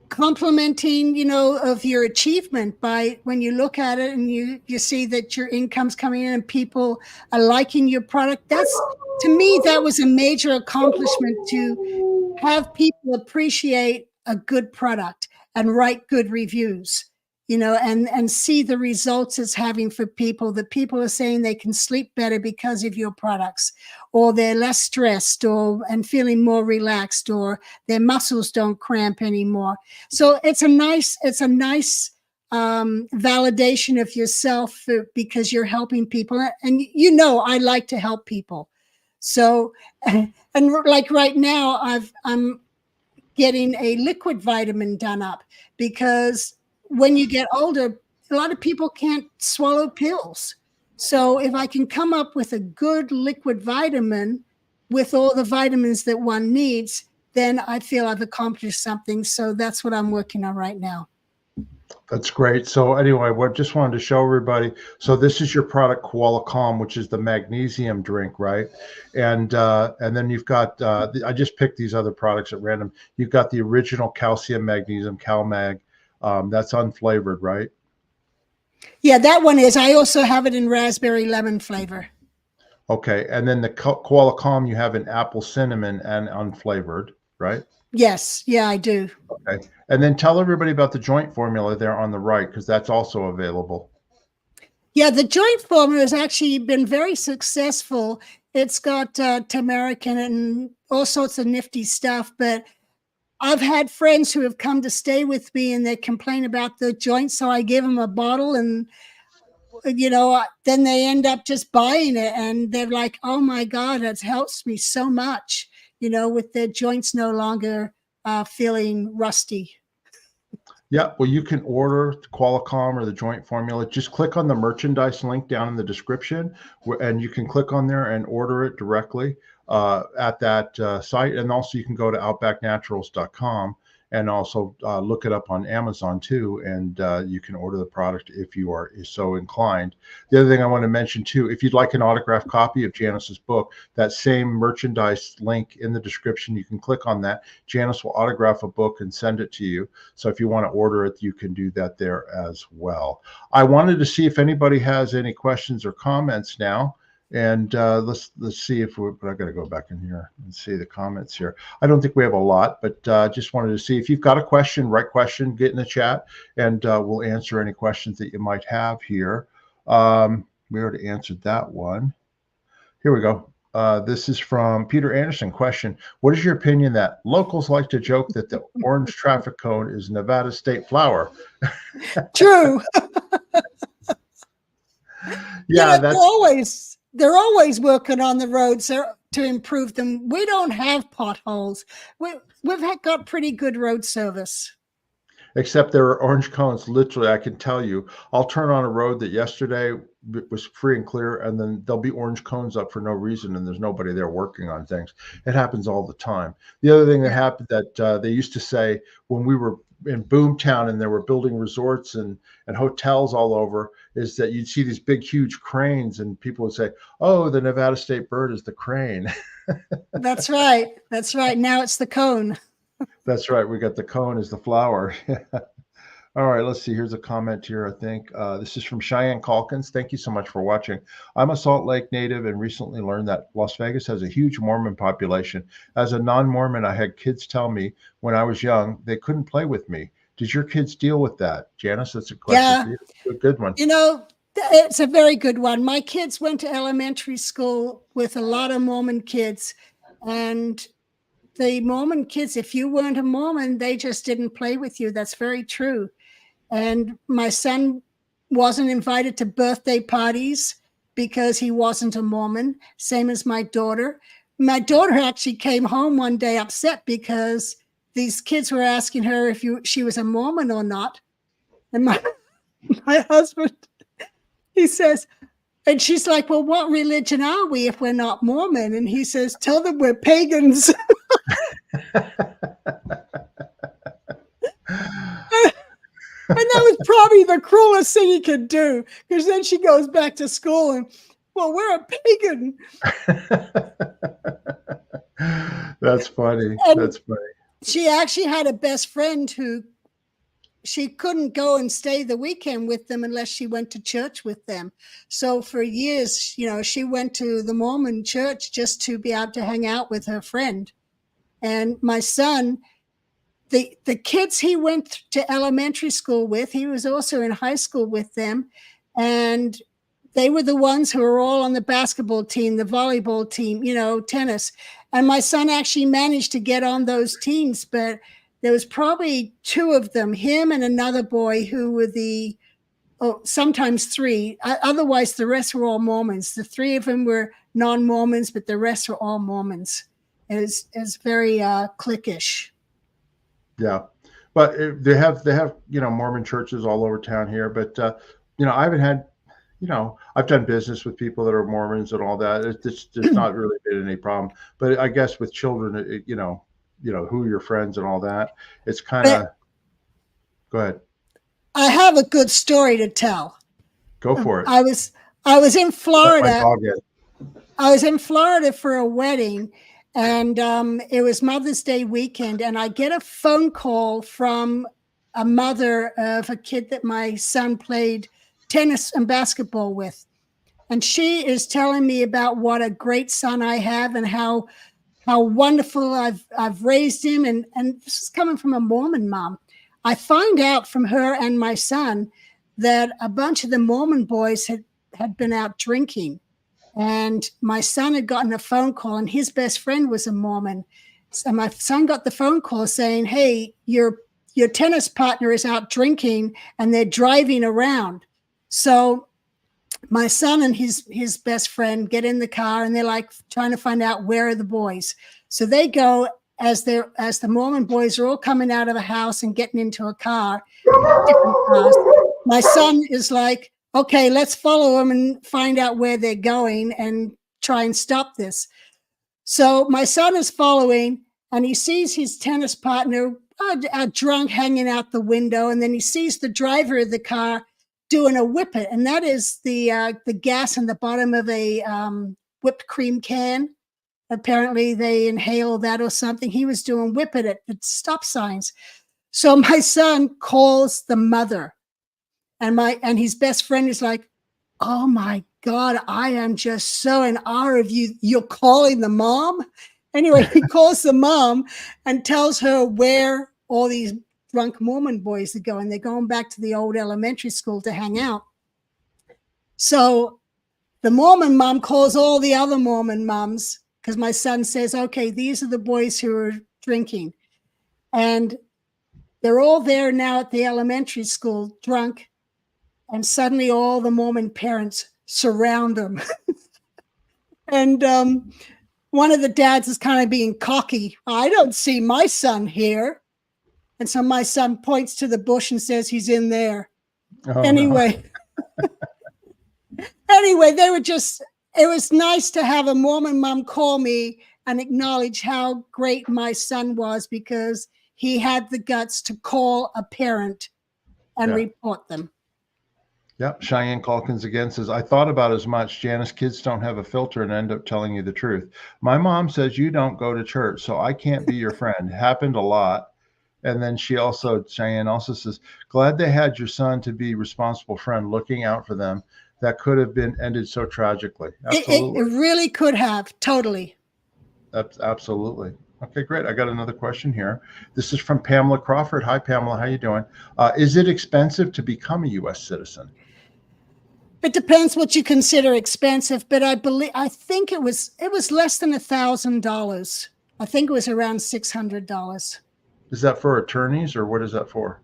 complimenting, of your achievement by when you look at it and you see that your income's coming in and people are liking your product. That's, to me, that was a major accomplishment, to have people appreciate a good product and write good reviews, and see the results it's having for people. That people are saying they can sleep better because of your products, or they're less stressed and feeling more relaxed, or their muscles don't cramp anymore. So it's a nice validation of yourself because you're helping people. And I like to help people. So, and like right now, I'm getting a liquid vitamin done up, because when you get older, a lot of people can't swallow pills. So if I can come up with a good liquid vitamin with all the vitamins that one needs, then I feel I've accomplished something. So that's what I'm working on right now. That's great. So anyway, what just wanted to show everybody. So this is your product, Koala Calm, which is the magnesium drink, right? And then you've got, I just picked these other products at random. You've got the original calcium magnesium, CalMag. That's unflavored, right? Yeah, that one is. I also have it in raspberry lemon flavor. Okay. And then the Koala Calm, you have in apple cinnamon and unflavored, right? Yes. Yeah, I do. Okay. And then tell everybody about the joint formula there on the right, because that's also available. Yeah, the joint formula has actually been very successful. It's got turmeric in it and all sorts of nifty stuff. But I've had friends who have come to stay with me and they complain about the joint. So I give them a bottle and, then they end up just buying it. And they're like, oh my God, it helps me so much, with their joints no longer feeling rusty. Yeah, well, you can order Qualicom or the joint formula. Just click on the merchandise link down in the description, and you can click on there and order it directly at that site. And also, you can go to outbacknaturals.com and also look it up on Amazon too. And you can order the product if you are so inclined. The other thing I want to mention too, if you'd like an autographed copy of Janis's book, that same merchandise link in the description, you can click on that. Janis will autograph a book and send it to you. So if you want to order it, you can do that there as well. I wanted to see if anybody has any questions or comments now. And let's see if but I got to go back in here and see the comments here. I don't think we have a lot, but just wanted to see if you've got a question, write question, get in the chat, and we'll answer any questions that you might have here. We already answered that one. Here we go. This is from Peter Anderson. Question: what is your opinion that locals like to joke that the orange traffic cone is Nevada state flower? True. Yeah, they're always working on the roads to improve them. We don't have potholes. We've got pretty good road service. Except there are orange cones. Literally, I can tell you, I'll turn on a road that yesterday was free and clear, and then there'll be orange cones up for no reason, and there's nobody there working on things. It happens all the time. The other thing that happened that they used to say when we were in Boomtown and they were building resorts and hotels all over is that you'd see these big, huge cranes, and people would say, oh, the Nevada state bird is the crane. That's right. That's right. Now it's the cone. That's right. We got the cone as the flower. All right, let's see. Here's a comment here, I think. This is from Cheyenne Calkins. Thank you so much for watching. I'm a Salt Lake native and recently learned that Las Vegas has a huge Mormon population. As a non-Mormon, I had kids tell me when I was young they couldn't play with me. Did your kids deal with that? Janis, that's a question for you. A good one. It's a very good one. My kids went to elementary school with a lot of Mormon kids, and the Mormon kids, if you weren't a Mormon, they just didn't play with you. That's very true. And my son wasn't invited to birthday parties because he wasn't a Mormon, same as my daughter. My daughter actually came home one day upset because these kids were asking her if she was a Mormon or not. And my husband, he says, and she's like, well, what religion are we if we're not Mormon? And he says, tell them we're pagans. And that was probably the cruelest thing he could do, because then she goes back to school and, well, we're a pagan. That's funny. And that's funny. She actually had a best friend who she couldn't go and stay the weekend with them unless she went to church with them. So for years, she went to the Mormon church just to be able to hang out with her friend. And my son, the kids he went to elementary school with, he was also in high school with them. And they were the ones who were all on the basketball team, the volleyball team, tennis. And my son actually managed to get on those teams, but there was probably two of them, him and another boy, who were sometimes three. Otherwise, the rest were all Mormons. The three of them were non-Mormons, but the rest were all Mormons. It was very cliquish. Yeah, but they have Mormon churches all over town here. But I haven't had, I've done business with people that are Mormons and all that. There's not really been any problem. But I guess with children, who are your friends and all that, it's kind of. Go ahead. I have a good story to tell. Go for it. I was in Florida. I was in Florida for a wedding. And it was Mother's Day weekend, and I get a phone call from a mother of a kid that my son played tennis and basketball with. And she is telling me about what a great son I have and how wonderful I've raised him. And this is coming from a Mormon mom. I find out from her and my son that a bunch of the Mormon boys had been out drinking. And my son had gotten a phone call, and his best friend was a Mormon. So my son got the phone call saying, hey, your tennis partner is out drinking and they're driving around. So my son and his best friend get in the car and they're like trying to find out where are the boys. So they go as the Mormon boys are all coming out of a house and getting into a car, different cars. My son is like, okay, let's follow them and find out where they're going and try and stop this. So my son is following and he sees his tennis partner drunk hanging out the window. And then he sees the driver of the car doing a whippet. And that is the gas in the bottom of a whipped cream can. Apparently they inhale that or something. He was doing whippet at stop signs. So my son calls the mother and his best friend is like, oh my God, I am just so in awe of you. You're calling the mom? Anyway, he calls the mom and tells her where all these drunk Mormon boys are going. They're going back to the old elementary school to hang out. So the Mormon mom calls all the other Mormon moms because my son says, okay, these are the boys who are drinking. And they're all there now at the elementary school drunk. And suddenly all the Mormon parents surround them. And one of the dads is kind of being cocky. I don't see my son here. And so my son points to the bush and says he's in there. Oh, anyway, anyway, it was nice to have a Mormon mom call me and acknowledge how great my son was because he had the guts to call a parent and report them. Yep. Cheyenne Calkins again says, I thought about as much. Janis, kids don't have a filter and end up telling you the truth. My mom says you don't go to church, so I can't be your friend. Happened a lot. And then Cheyenne also says, glad they had your son to be responsible friend, looking out for them. That could have been ended so tragically. Absolutely. It really could have. Totally. Absolutely. Okay, great. I got another question here. This is from Pamela Crawford. Hi, Pamela. How you doing? Is it expensive to become a U.S. citizen? It depends what you consider expensive, but I think it was less than $1,000. I think it was around $600. Is that for attorneys or what is that for?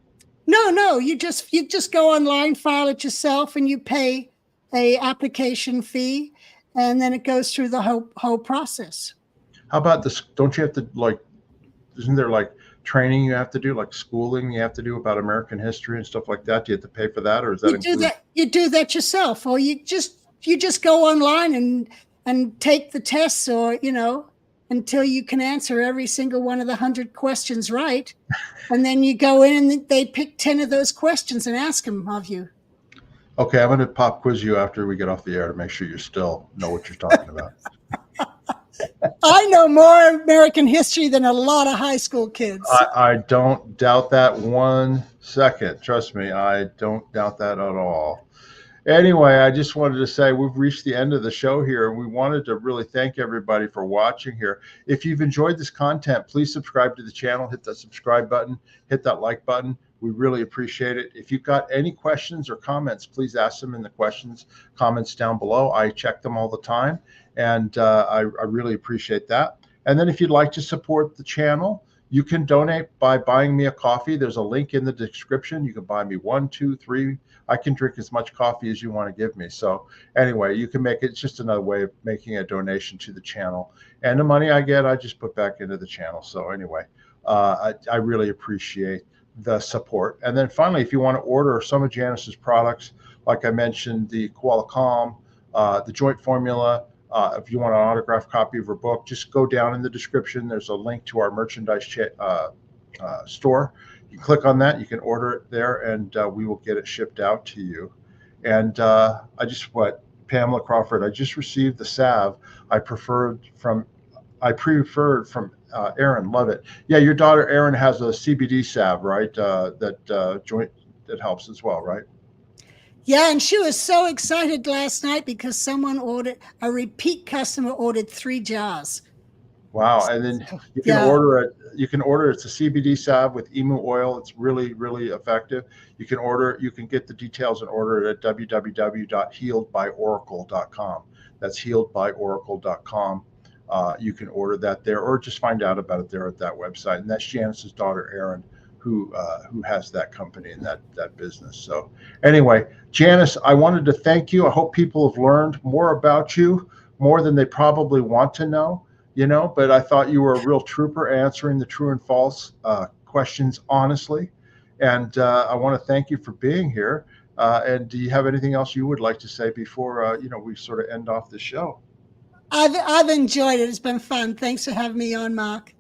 No, you just go online, file it yourself, and you pay a application fee, and then it goes through the whole process. How about this? Don't you have to isn't there like training you have to do, like schooling you have to do about American history and stuff like that? Do you have to pay for that, or is that included? You do that yourself, or you just go online and take the tests, or until you can answer every single one of the 100 questions right, and then you go in and they pick 10 of those questions and ask them of you. Okay, I'm going to pop quiz you after we get off the air to make sure you still know what you're talking about. I know more American history than a lot of high school kids. I don't doubt that 1 second. Trust me, I don't doubt that at all. Anyway, I just wanted to say we've reached the end of the show here. We wanted to really thank everybody for watching here. If you've enjoyed this content, please subscribe to the channel, hit that subscribe button, hit that like button. We really appreciate it. If you've got any questions or comments, please ask them in the comments down below. I check them all the time, and I really appreciate that. And then if you'd like to support the channel, you can donate by buying me a coffee. There's a link in the description. You can buy me 1, 2, 3. I can drink as much coffee as you want to give me. So anyway, you can make it just another way of making a donation to the channel. And the money I get, I just put back into the channel. So anyway, I really appreciate the support. And then finally, if you want to order some of Janis's products, like I mentioned, the Koala Calm, the Joint Formula, if you want an autographed copy of her book, just go down in the description. There's a link to our merchandise store. You click on that, you can order it there, and we will get it shipped out to you. And Pamela Crawford, I just received the salve I preferred from Erin. Love it. Yeah, your daughter Erin has a CBD salve, right? That helps as well, right? Yeah, and she was so excited last night because a repeat customer ordered 3 jars. Wow. And then you can order it. You can order it's a CBD salve with emu oil. It's really, really effective. You can get the details and order it at www.healedbyoracle.com. That's healedbyoracle.com. you can order that there, or just find out about it there at that website. And that's Janis's daughter, Erin, who has that company and that business. So anyway, Janis, I wanted to thank you. I hope people have learned more about you, more than they probably want to know, but I thought you were a real trooper answering the true and false questions honestly. And I want to thank you for being here. And do you have anything else you would like to say before, we sort of end off the show? I've enjoyed it. It's been fun. Thanks for having me on, Mark.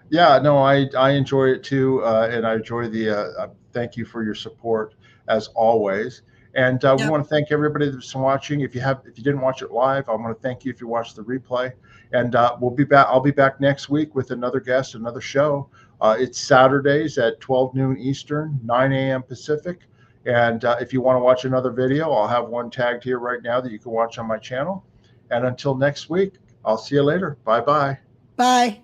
Yeah, no, I enjoy it too, and I enjoy the. Thank you for your support as always, and we want to thank everybody that's watching. If you didn't watch it live, I want to thank you if you watched the replay, and we'll be back. I'll be back next week with another guest, another show. It's Saturdays at 12 noon Eastern, 9 a.m. Pacific, and if you want to watch another video, I'll have one tagged here right now that you can watch on my channel. And until next week, I'll see you later. Bye-bye. Bye.